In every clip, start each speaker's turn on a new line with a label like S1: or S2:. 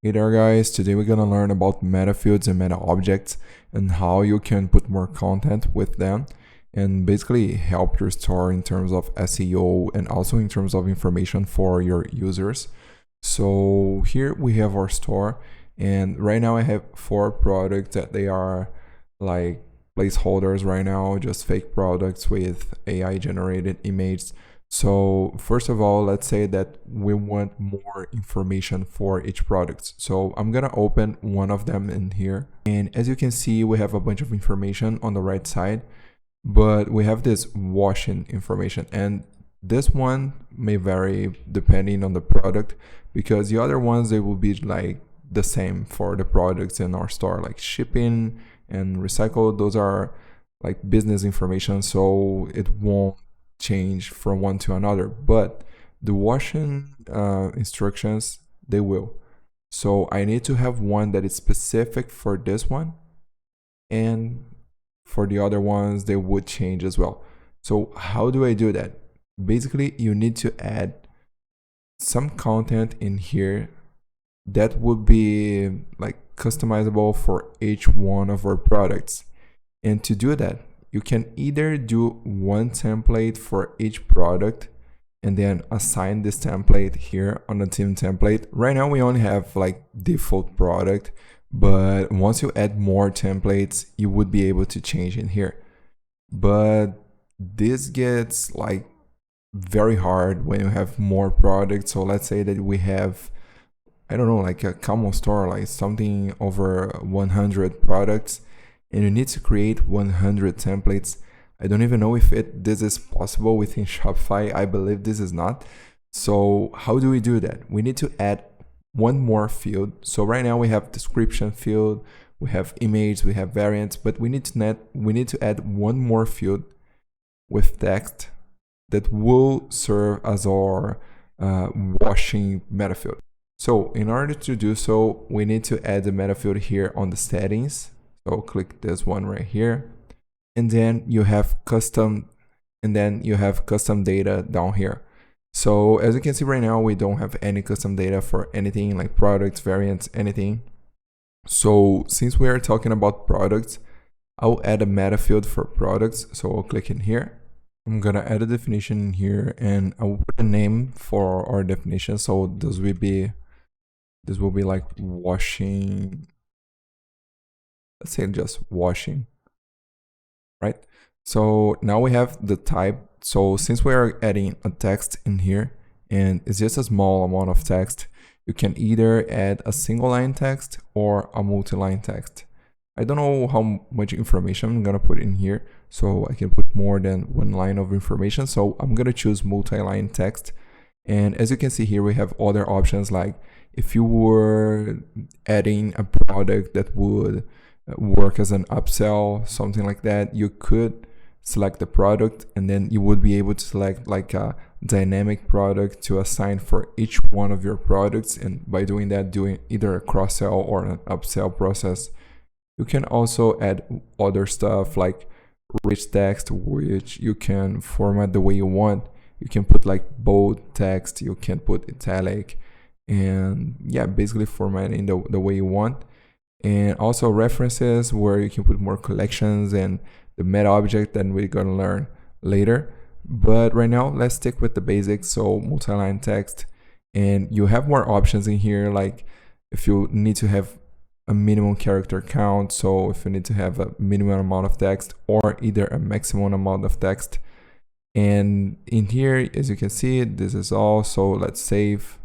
S1: Hey there guys, today we're gonna learn about Metafields and Metaobjects and how you can put more content with them and basically help your store in terms of SEO and also in terms of information for your users. So here we have our store, and right now I have 4 products that they are like placeholders right now, just fake products with AI generated images. So first of all, let's say that we want more information for each product. So I'm gonna open one of them in here. And as you can see, we have a bunch of information on the right side, but we have this washing information. And this one may vary depending on the product, because the other ones, they will be like the same for the products in our store, like shipping and recycle. Those are like business information, so it won't change from one to another, but the washing instructions, they will. So I need to have one that is specific for this one, and for the other ones they would change as well. So how do I do that? Basically, you need to add some content in here that would be like customizable for each one of our products. And to do that, you can either do one template for each product and then assign this template here on the team template. Right now we only have like default product, but once you add more templates, you would be able to change in here. But this gets like very hard when you have more products. So let's say that we have, I don't know, like a common store, like something over 100 products, and you need to create 100 templates. I don't even know if this is possible within Shopify. I believe this is not. So how do we do that? We need to add one more field. So right now we have description field, we have image, we have variants, but we need to add one more field with text that will serve as our washing metafield. So in order to do so, we need to add the metafield here on the settings. So click this one right here, and then you have custom data down here. So as you can see right now, we don't have any custom data for anything like products, variants, anything. So since we are talking about products, I'll add a meta field for products. So I'll click in here. I'm gonna add a definition in here, and I will put a name for our definition. So this will be like washing. Let's say just washing, right? So now we have the type. So since we are adding a text in here, and it's just a small amount of text, you can either add a single line text or a multi-line text. I don't know how much information I'm gonna put in here, so I can put more than one line of information. So I'm gonna choose multi-line text. And as you can see here, we have other options, like if you were adding a product that would work as an upsell, something like that, you could select the product, and then you would be able to select like a dynamic product to assign for each one of your products. And by doing that, doing either a cross-sell or an upsell process. You can also add other stuff like rich text, which you can format the way you want. You can put like bold text, you can put italic, and yeah, basically formatting the way you want. And also references, where you can put more collections, and the meta object that we're gonna learn later. But right now, let's stick with the basics. So multi-line text, and you have more options in here, like if you need to have a minimum character count, so if you need to have a minimum amount of text or either a maximum amount of text. And in here, as you can see, this is all. So let's save.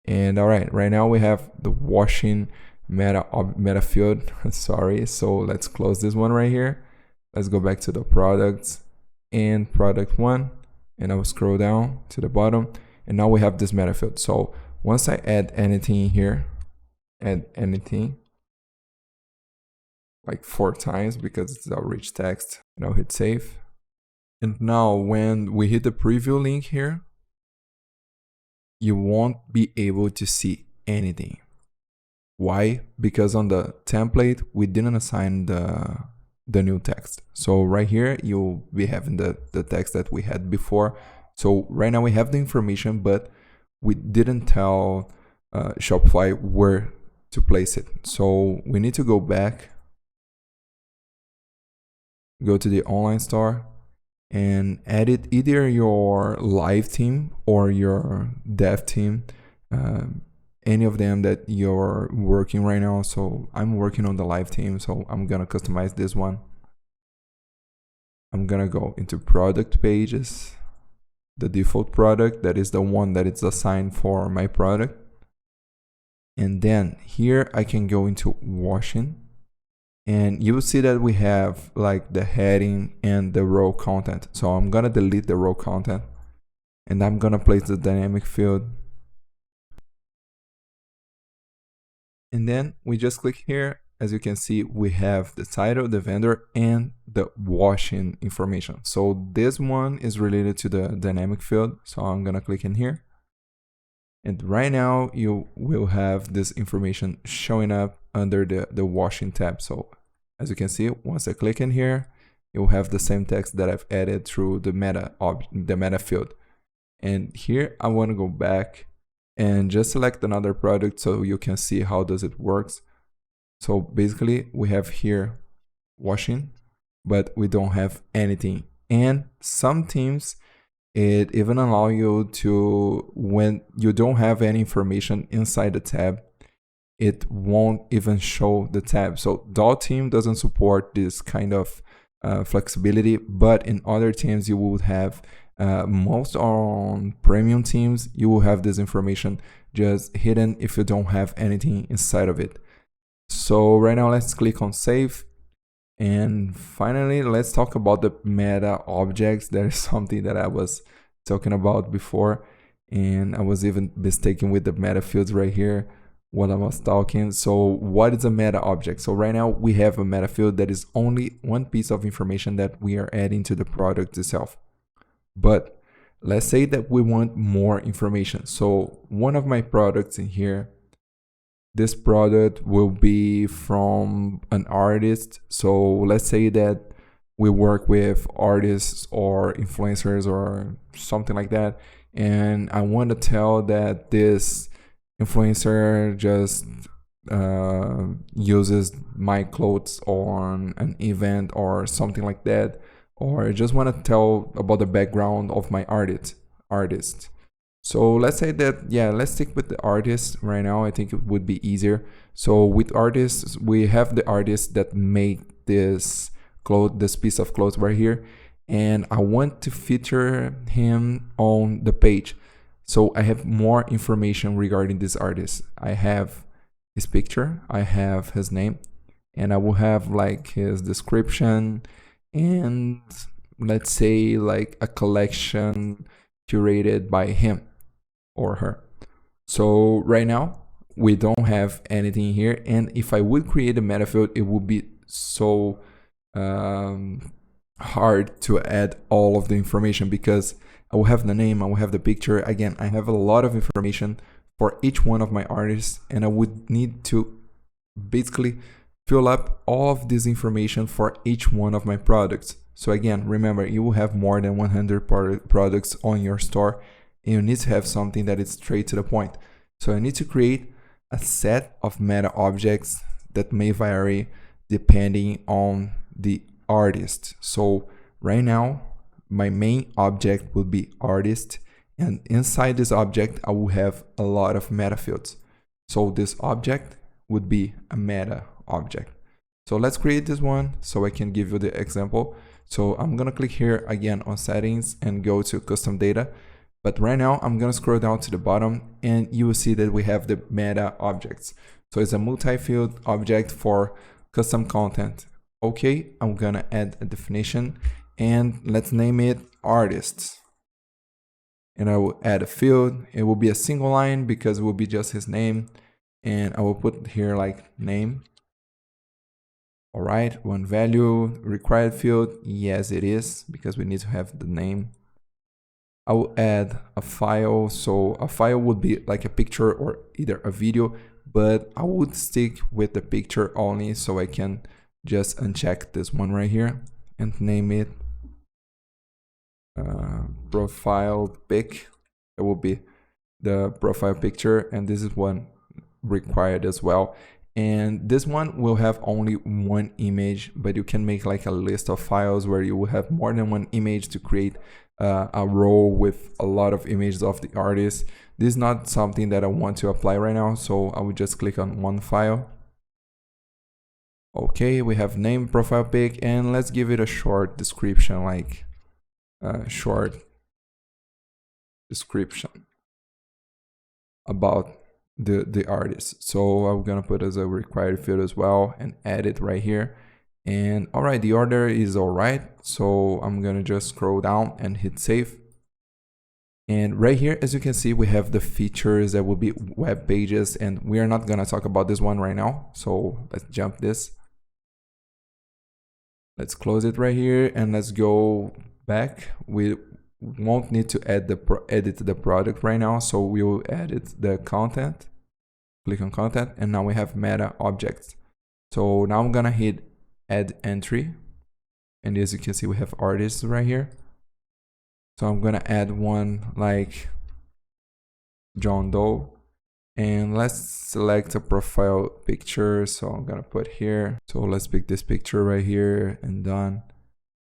S1: And all right, right now we have the washing meta field. Sorry. So let's close this one right here. Let's go back to the products and product one, and I will scroll down to the bottom, and now we have this meta field. So once I add anything here, add anything like 4 times because it's a rich text, and I'll hit save. And now when we hit the preview link here, you won't be able to see anything. Why? Because on the template, we didn't assign the new text. So right here, you'll be having the text that we had before. So right now we have the information, but we didn't tell Shopify where to place it. So we need to go back, go to the online store, and edit either your live team or your dev team, any of them that you're working right now. So I'm working on the live team, so I'm gonna customize this one. I'm gonna go into product pages, the default product, that is the one that is assigned for my product. And then here I can go into washing, and you will see that we have like the heading and the row content. So I'm gonna delete the row content, and I'm gonna place the dynamic field. And then we just click here. As you can see, we have the title, the vendor, and the washing information. So this one is related to the dynamic field. So I'm gonna click in here. And right now you will have this information showing up under the washing tab. So as you can see, once I click in here, you'll have the same text that I've added through the meta field. And here I want to go back and just select another product so you can see how does it works. So basically we have here washing, but we don't have anything. And some teams, it even allow you to, when you don't have any information inside the tab, it won't even show the tab. So DAO team doesn't support this kind of flexibility, but in other teams you would have, most on premium teams, you will have this information just hidden if you don't have anything inside of it. So right now let's click on save. And finally, let's talk about the meta objects. There is something that I was talking about before, and I was even mistaken with the Metafields right here while I was talking. So what is a meta object? So right now we have a Metafield that is only one piece of information that we are adding to the product itself. But let's say that we want more information. So one of my products in here, this product will be from an artist. So let's say that we work with artists or influencers or something like that, and I want to tell that this influencer just uses my clothes on an event or something like that, or I just want to tell about the background of my artist. So let's say that, yeah, let's stick with the artist right now. I think it would be easier. So with artists, we have the artist that made this piece of clothes right here, and I want to feature him on the page. So I have more information regarding this artist. I have his picture, I have his name, and I will have like his description, and let's say like a collection curated by him or her. So right now we don't have anything here, and if I would create a metafield, it would be so hard to add all of the information, because I will have the name, I will have the picture. Again, I have a lot of information for each one of my artists, and I would need to basically fill up all of this information for each one of my products. So again, remember, you will have more than 100 products on your store, and you need to have something that is straight to the point. So I need to create a set of meta objects that may vary depending on the artist. So right now, my main object will be artist, and inside this object, I will have a lot of meta fields. So this object would be a meta object. So let's create this one so I can give you the example. So I'm gonna click here again on settings and go to custom data. But right now I'm gonna scroll down to the bottom, and you will see that we have the meta objects. So it's a multi-field object for custom content. Okay, I'm gonna add a definition, and let's name it artists. And I will add a field. It will be a single line because it will be just his name. And I will put here like name. All right, one value, required field. Yes, it is, because we need to have the name. I will add a file. So a file would be like a picture or either a video, but I would stick with the picture only, so I can just uncheck this one right here and name it profile pic. It will be the profile picture, and this is one required as well. And this one will have only one image, but you can make like a list of files where you will have more than one image to create a row with a lot of images of the artist. This is not something that I want to apply right now, so I will just click on one file. Okay, we have name, profile pic, and let's give it a short description, like short description about the artist. So I'm gonna put as a required field as well and add it right here. And all right, the order is all right. So I'm gonna just scroll down and hit save. And right here, as you can see, we have the features that will be web pages, and we are not gonna talk about this one right now. So let's jump this. Let's close it right here and let's go back. We won't need to edit the product right now, so we will edit the content. Click on content, and now we have meta objects. So now I'm gonna hit add entry, and as you can see, we have artists right here. So I'm gonna add one like John Doe, and let's select a profile picture. So I'm gonna put here. So let's pick this picture right here and done.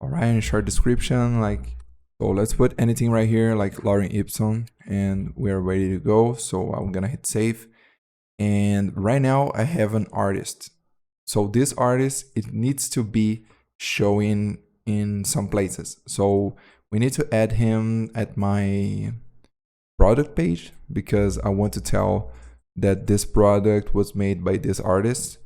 S1: All right, and short description like. So let's put anything right here like Lauren Ipson, and we're ready to go. So I'm gonna hit save. And right now I have an artist. So this artist, it needs to be showing in some places. So we need to add him at my product page because I want to tell that this product was made by this artist.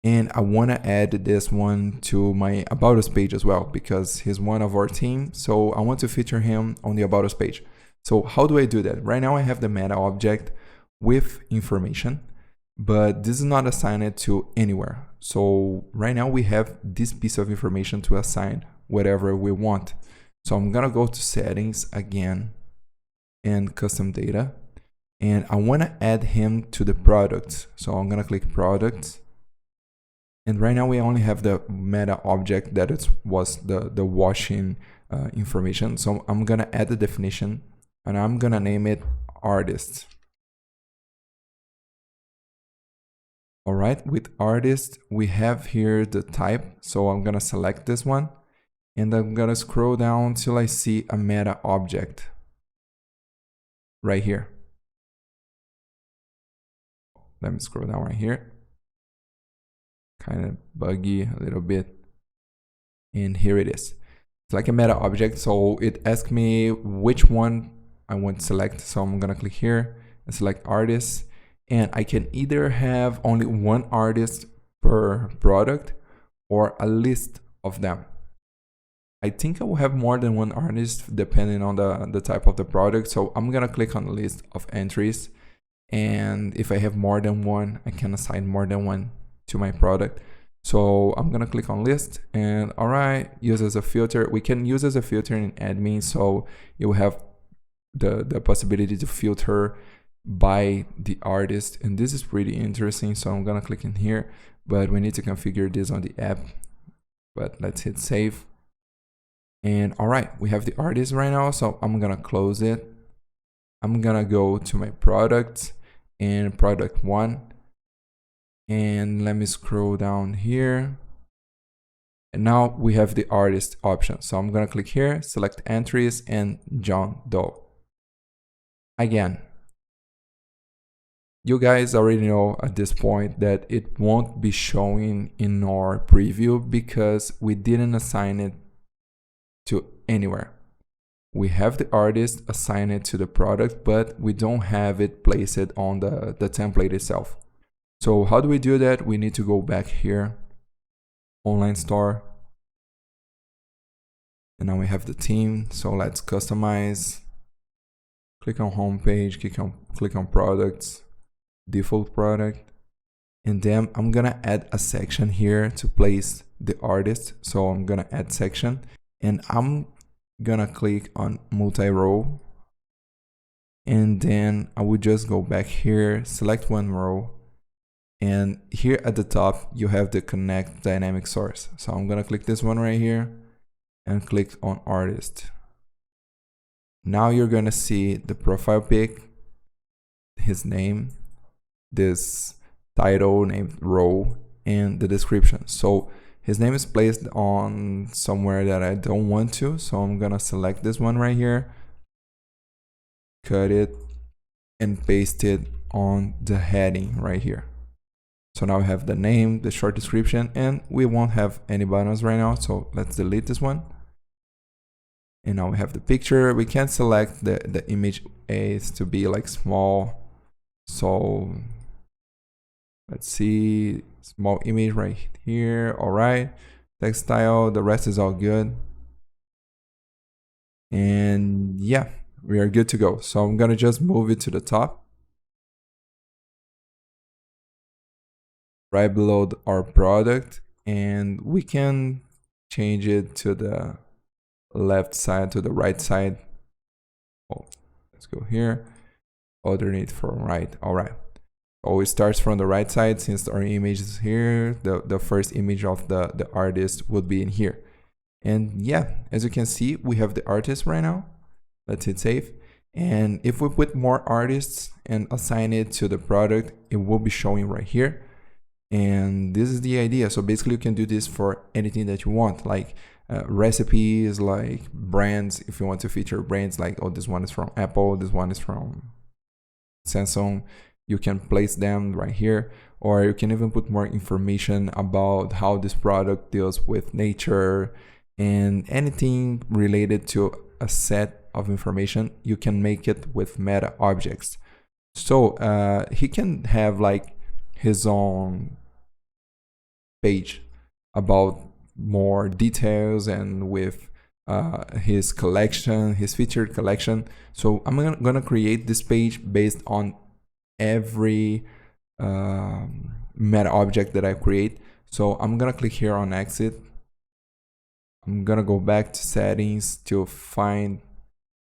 S1: And I want to add this one to my About Us page as well because he's one of our team. So I want to feature him on the About Us page. So how do I do that? Right now I have the meta object with information, but this is not assigned to anywhere. So right now we have this piece of information to assign whatever we want. So I'm going to go to settings again and custom data. And I want to add him to the product. So I'm going to click products. And right now we only have the meta object that was the washing information. So I'm gonna add the definition and I'm gonna name it artist. All right, with artist, we have here the type. So I'm gonna select this one and I'm gonna scroll down till I see a meta object right here. Let me scroll down right here. Kind of buggy a little bit, and here it is. It's like a meta object, so it asks me which one I want to select. So I'm gonna click here and select artist, and I can either have only one artist per product or a list of them. I think I will have more than one artist depending on the type of the product. So I'm gonna click on the list of entries, and if I have more than one, I can assign more than one to my product. So I'm gonna click on list, and all right, use as a filter. We can use as a filter in admin, so you have the possibility to filter by the artist, and this is pretty interesting. So I'm gonna click in here, but we need to configure this on the app. But let's hit save. And all right, we have the artist right now, so I'm gonna close it. I'm gonna go to my products and product one. And let me scroll down here. And now we have the artist option. So I'm gonna click here, select entries and John Doe. Again, you guys already know at this point that it won't be showing in our preview because we didn't assign it to anywhere. We have the artist assigned it to the product, but we don't have it placed on the template itself. So how do we do that? We need to go back here, online store. And now we have the theme. So let's customize. Click on home page, click on products, default product. And then I'm gonna add a section here to place the artist. So I'm gonna add section and I'm gonna click on multi-row. And then I would just go back here, select one row. And here at the top, you have the connect dynamic source. So I'm gonna click this one right here and click on artist. Now you're gonna see the profile pic his name, this title, named row, and the description. So his name is placed on somewhere that I don't want to, so I'm gonna select this one right here, cut it, and paste it on the heading right here. So now we have the name, the short description, and we won't have any buttons right now, so let's delete this one. And now we have the picture. We can select the image is to be like small, so let's see, small image right here. All right, text style, the rest is all good. And yeah, we are good to go. So I'm gonna just move it to the top, right below our product, and we can change it to the left side, to the right side. Oh, let's go here, alternate from right. All right, always starts from the right side since our image is here. The first image of the artist would be in here. And yeah, as you can see, we have the artist right now. Let's hit save. And if we put more artists and assign it to the product, it will be showing right here. And this is the idea. So basically you can do this for anything that you want, like recipes, like brands. If you want to feature brands like, oh, this one is from Apple, this one is from Samsung, you can place them right here. Or you can even put more information about how this product deals with nature, and anything related to a set of information, you can make it with Metaobjects. So he can have like his own page about more details and with his collection, his featured collection. So I'm gonna create this page based on every meta object that I create. So I'm gonna click here on exit. I'm gonna go back to settings to find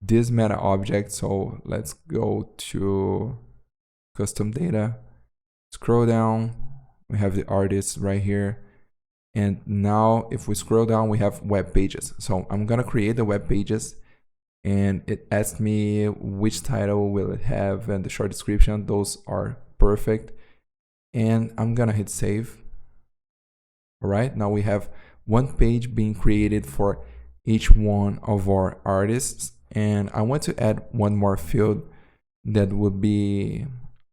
S1: this meta object. So let's go to custom data, scroll down, we have the artist right here. And now if we scroll down, we have web pages. So I'm gonna create the web pages, and it asks me which title will it have and the short description. Those are perfect. And I'm gonna hit save. All right, now we have one page being created for each one of our artists. And I want to add one more field that would be,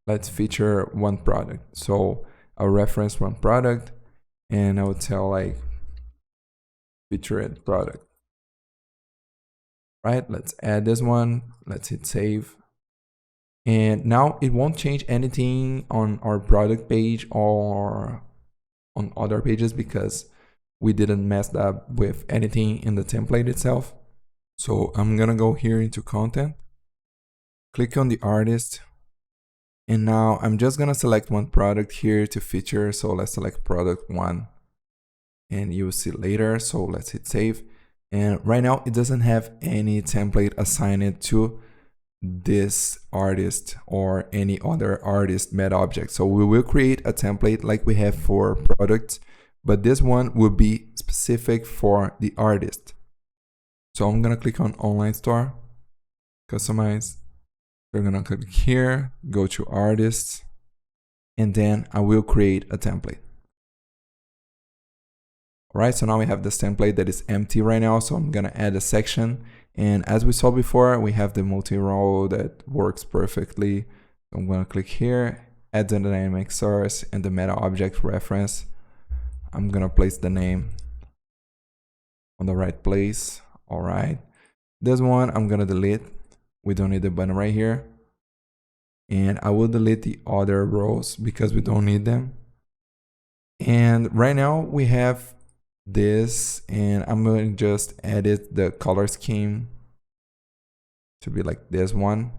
S1: let's feature one product. So I'll reference one product, and I would tell like featured product. Right, let's add this one. Let's hit save. And now it won't change anything on our product page or on other pages because we didn't mess up with anything in the template itself. So I'm gonna go here into content, click on the artist, and now I'm just gonna select one product here to feature. So let's select product 1, and you will see later. So let's hit save. And right now it doesn't have any template assigned to this artist or any other artist meta object. So we will create a template like we have for products, but this one will be specific for the artist. So I'm gonna click on online store, customize. We're gonna click here, go to artists, and then I will create a template. All right, so now we have this template that is empty right now. So I'm gonna add a section. And as we saw before, we have the multi-row that works perfectly. So I'm gonna click here, add the dynamic source and the meta object reference. I'm gonna place the name on the right place. All right, this one I'm gonna delete. We don't need the button right here. And I will delete the other rows because we don't need them. And right now we have this, and I'm going to just edit the color scheme to be like this one.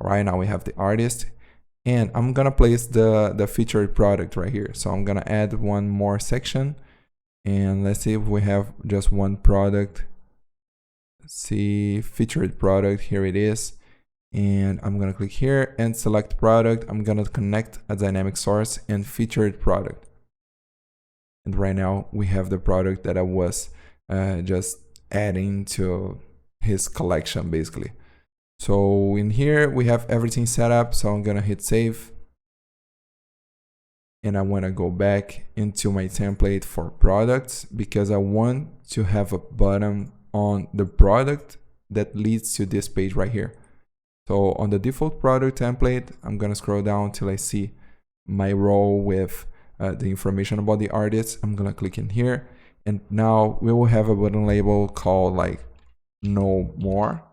S1: All right, now we have the artist, and I'm gonna place the featured product right here. So I'm gonna add one more section, and let's see if we have just one product. Let's see, featured product, here it is. And I'm gonna click here and select product. I'm gonna connect a dynamic source and featured product. And right now we have the product that I was just adding to his collection basically. So in here, we have everything set up. So I'm gonna hit save. And I wanna go back into my template for products because I want to have a button on the product that leads to this page right here. So on the default product template, I'm gonna scroll down till I see my row with the information about the artist. I'm gonna click in here, and now we will have a button label called like "Know More."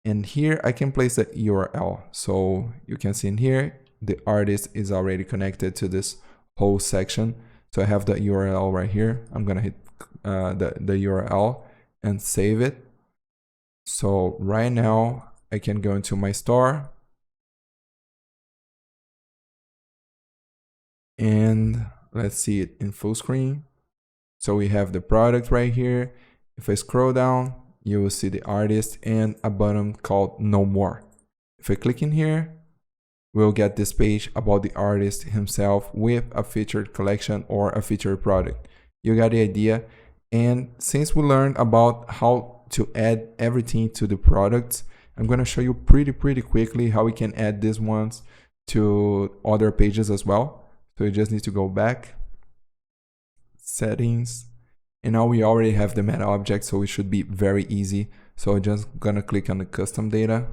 S1: And here I can place the URL. So you can see in here, the artist is already connected to this whole section. So I have the URL right here. I'm gonna hit the URL and save it. So right now I can go into my store and let's see it in full screen. So we have the product right here. If I scroll down, you will see the artist and a button called Know More. If I click in here, we'll get this page about the artist himself with a featured collection or a featured product. You got the idea. And since we learned about how to add everything to the products, I'm going to show you pretty quickly how we can add these ones to other pages as well. So you just need to go back, settings, and now we already have the meta object, so it should be very easy. So I'm just gonna click on the custom data,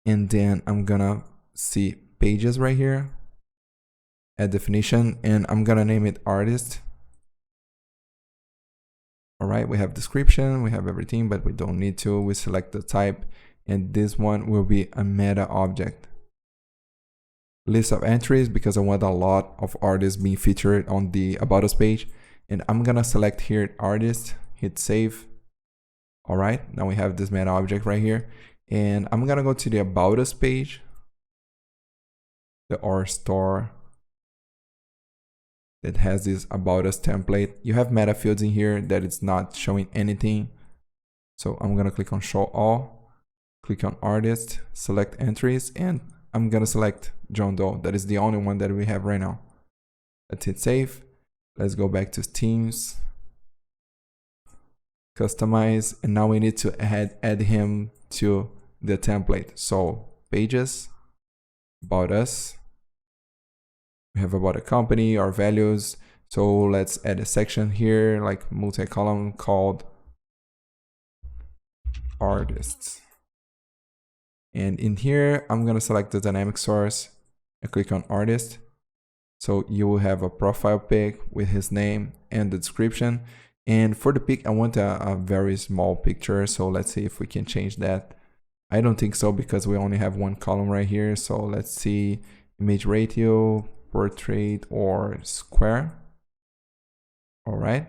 S1: and then I'm gonna see pages right here, add definition, and I'm gonna name it artist. All right, we have description, we have everything, but we don't need to. We select the type, and this one will be a meta object. List of entries, because I want a lot of artists being featured on the About Us page. And I'm gonna select here artist, hit save. All right, now we have this meta object right here. And I'm gonna go to the About Us page, our store that has this About Us template. You have Metafields in here that it's not showing anything. So I'm gonna click on show all, click on artist, select entries, and I'm gonna select John Doe. That is the only one that we have right now. Let's hit save. Let's go back to themes, customize, and now we need to add him to the template. So pages, about us, we have about a company, our values. So let's add a section here, like multi-column called artists. And in here, I'm gonna select the dynamic source and click on artist. So you will have a profile pic with his name and the description. And for the pic, I want a very small picture. So let's see if we can change that. I don't think so because we only have one column right here. So let's see, image ratio, portrait, or square. All right.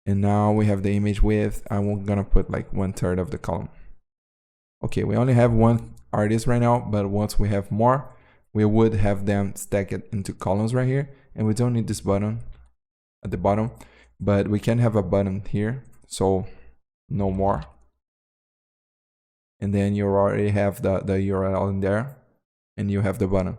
S1: And now we have the image width. I'm gonna put like 1/3 of the column. Okay, we only have one artist right now, but once we have more, we would have them stack it into columns right here. And we don't need this button at the bottom, but we can have a button here. So no more. And then you already have the URL in there and you have the button.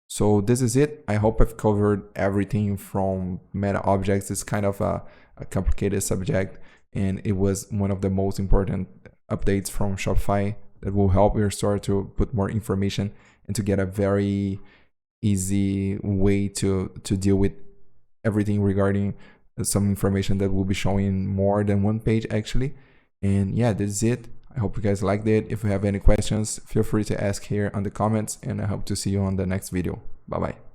S1: So this is it. I hope I've covered everything from meta objects. It's kind of a complicated subject, and it was one of the most important updates from Shopify that will help your store to put more information and to get a very easy way to deal with everything regarding some information that will be showing more than one page actually. And yeah, this is it. I hope you guys liked it. If you have any questions, feel free to ask here on the comments, and I hope to see you on the next video. Bye bye.